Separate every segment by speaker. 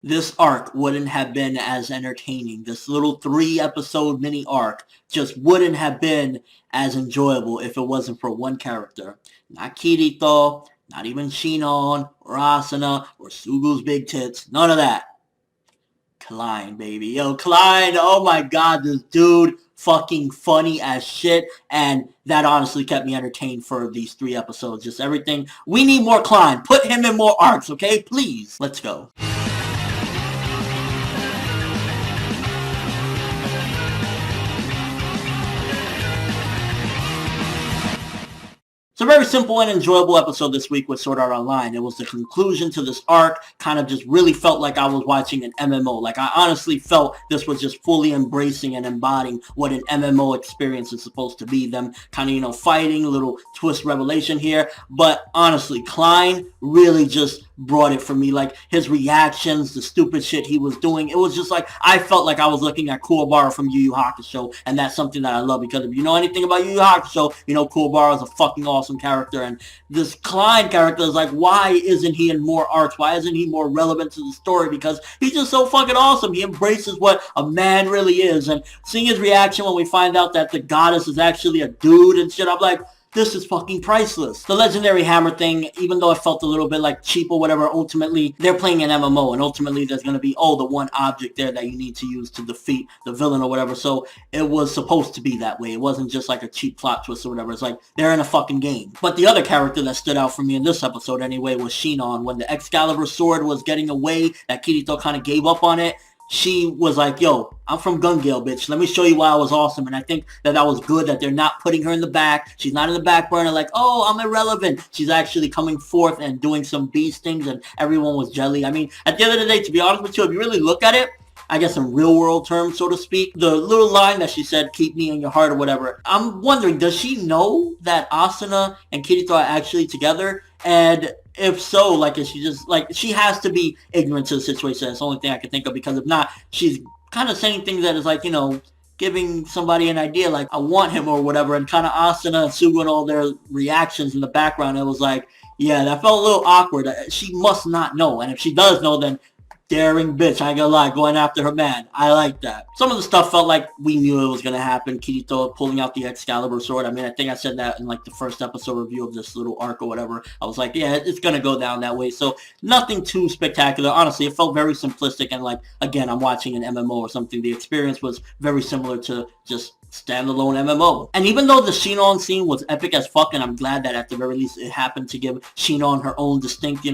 Speaker 1: This arc wouldn't have been as entertaining. This little 3 episode mini arc just wouldn't have been as enjoyable if it wasn't for one character. Not Kirito, not even Sinon, or Asuna, or Sugu's big tits. None of that. Klein, baby. Yo, Klein, oh my god, this dude fucking funny as shit, and that honestly kept me entertained for these 3 episodes. Just everything. We need more Klein. Put him in more arcs, okay? Please. Let's go. It's a very simple and enjoyable episode this week with Sword Art Online. It was the conclusion to this arc, kind of just really felt like I was watching an MMO. Like, I honestly felt this was just fully embracing and embodying what an MMO experience is supposed to be. Them kind of, fighting, a little twist revelation here. But honestly, Klein really just brought it for me. Like, his reactions, the stupid shit he was doing, it was just like, I felt like I was looking at Kuwabara from Yu Yu Hakusho, and that's something that I love, because if you know anything about Yu Yu Hakusho, you know Kuwabara is a fucking awesome character, and this Klein character is like, why isn't he in more arcs? Why isn't he more relevant to the story? Because he's just so fucking awesome. He embraces what a man really is, and seeing his reaction when we find out that the goddess is actually a dude and shit, I'm like, this is fucking priceless. The legendary hammer thing, even though it felt a little bit like cheap or whatever, ultimately, they're playing an MMO, and ultimately there's going to be, the one object there that you need to use to defeat the villain or whatever, so it was supposed to be that way. It wasn't just like a cheap plot twist or whatever. It's like, they're in a fucking game. But the other character that stood out for me in this episode anyway was Sinon. When the Excalibur sword was getting away, that Kirito kind of gave up on it, she was like, yo, I'm from Gun Gale, bitch. Let me show you why I was awesome. And I think that was good, that they're not putting her in the back. She's not in the back burner like, oh, I'm irrelevant. She's actually coming forth and doing some beast things, and everyone was jelly. I mean, at the end of the day, to be honest with you, if you really look at it, I guess in real world terms, so to speak, the little line that she said, keep me in your heart or whatever, I'm wondering, does she know that Asuna and Kirito are actually together? And if so, like, is she just, like, she has to be ignorant to the situation. That's the only thing I can think of, because if not, she's kind of saying things that is like, giving somebody an idea, like, I want him or whatever, and kind of Asuna and Sugu and all their reactions in the background, it was like, yeah, that felt a little awkward. She must not know, and if she does know, then daring bitch, I ain't gonna lie, going after her man. I like that. Some of the stuff felt like we knew it was gonna happen. Kirito pulling out the Excalibur sword. I mean, I think I said that in like the first episode review of this little arc or whatever. I was like, yeah, it's gonna go down that way. So nothing too spectacular. Honestly, it felt very simplistic, and like, again, I'm watching an MMO or something. The experience was very similar to just standalone MMO. And even though the Sinon scene was epic as fuck, and I'm glad that at the very least it happened to give Sinon her own distinct,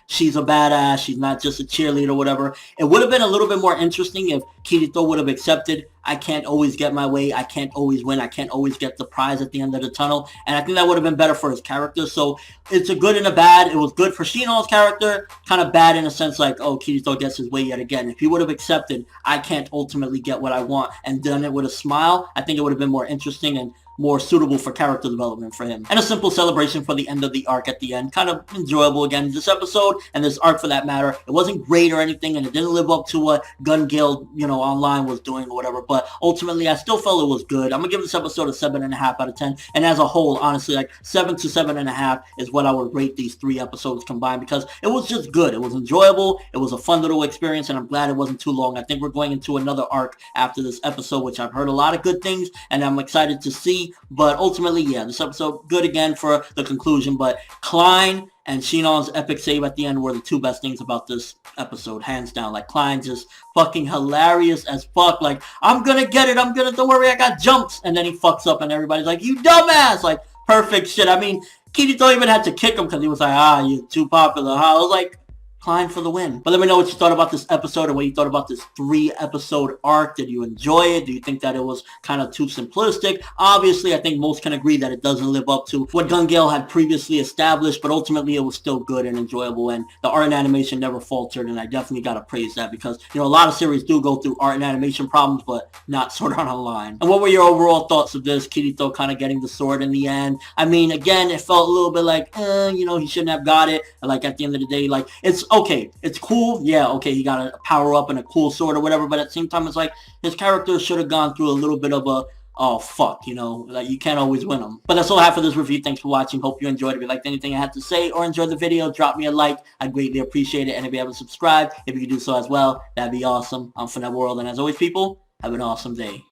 Speaker 1: she's a badass, she's not just a cheerleader or whatever, it would have been a little bit more interesting if Kirito would have accepted, I can't always get my way, I can't always win, I can't always get the prize at the end of the tunnel, and I think that would have been better for his character. So it's a good and a bad. It was good for Sinon's character, kind of bad in a sense like, oh, Kirito gets his way yet again. If he would have accepted, I can't ultimately get what I want, and done it with a smile, I think it would have been more interesting and more suitable for character development for him. And a simple celebration for the end of the arc at the end. Kind of enjoyable again. This episode, and this arc for that matter, it wasn't great or anything, and it didn't live up to what Gun Gale, online was doing or whatever, but ultimately I still felt it was good. I'm gonna give this episode a 7.5 out of 10, and as a whole, honestly, like 7 to 7.5 is what I would rate these 3 episodes combined, because it was just good. It was enjoyable. It was a fun little experience, and I'm glad it wasn't too long. I think we're going into another arc after this episode, which I've heard a lot of good things, and I'm excited to see. But ultimately, yeah, this episode, good again for the conclusion. But Klein and Sinon's epic save at the end were the 2 best things about this episode, hands down. Like, Klein just fucking hilarious as fuck. Like, I'm gonna get it, don't worry, I got jumps. And then he fucks up and everybody's like, you dumbass. Like, perfect shit. I mean, Kirito even had to kick him because he was like, you're too popular. I was like, Klein for the win. But let me know what you thought about this episode and what you thought about this 3-episode arc. Did you enjoy it? Do you think that it was kind of too simplistic? Obviously, I think most can agree that it doesn't live up to what Gun Gale had previously established, but ultimately it was still good and enjoyable, and the art and animation never faltered, and I definitely gotta praise that, because, a lot of series do go through art and animation problems, but not Sword Art Online. And what were your overall thoughts of this? Kirito kind of getting the sword in the end. I mean, again, it felt a little bit like, he shouldn't have got it. Like, at the end of the day, like, it's okay, it's cool, yeah, okay, he got a power up and a cool sword or whatever, but at the same time, it's like, his character should have gone through a little bit of a oh fuck, you know, like you can't always win them. But that's all I have for this review. Thanks for watching. Hope you enjoyed. If you liked anything I had to say or enjoyed the video, drop me a like. I'd greatly appreciate it. And if you haven't subscribed, if you could do so as well, that'd be awesome. I'm ForneverWorld, and as always, people, have an awesome day.